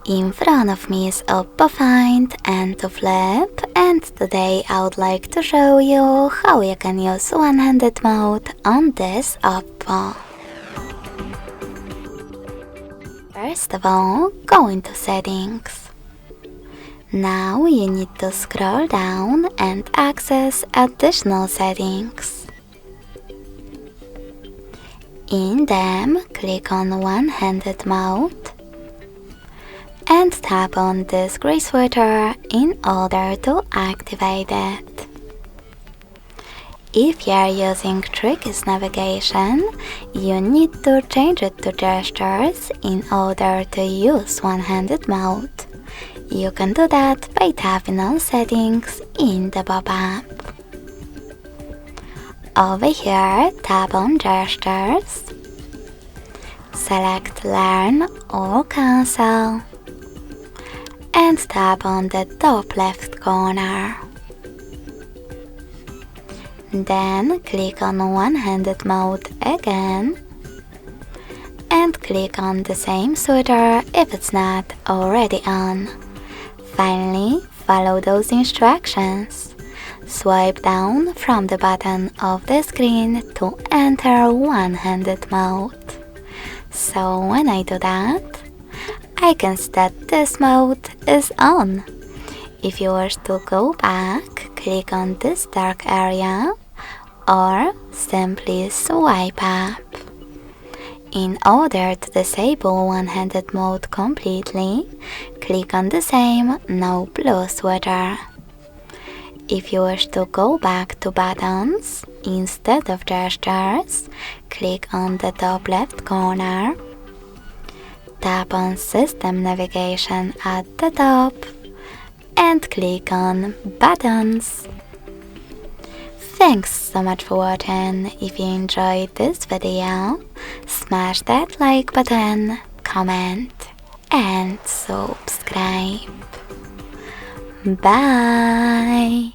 In front of me is OPPO FIND N2 FLIP, and today I would like to show you how you can use one-handed mode on this OPPO. First of all, go into settings. Now you need to scroll down and access additional settings. In them, click on one-handed mode and tap on this gray switcher in order to activate it. If you are using Tricky's navigation, you need to change it to gestures in order to use one-handed mode. You can do that by tapping on settings in the pop-up. Over here, tap on gestures, select learn or cancel, and tap on the top left corner. Then click on one-handed mode again and click on the same switcher if it's not already on. Finally, follow those instructions. Swipe down from the bottom of the screen to enter one-handed mode. So when I do that, I can see that this mode is on. If you wish to go back, click on this dark area or simply swipe up. In order to disable one-handed mode completely, click on the same no blue switcher. If you wish to go back to buttons instead of gestures, click on the top left corner, tap on System Navigation at the top, and click on Buttons. Thanks so much for watching. If you enjoyed this video, smash that like button, comment, and subscribe. Bye!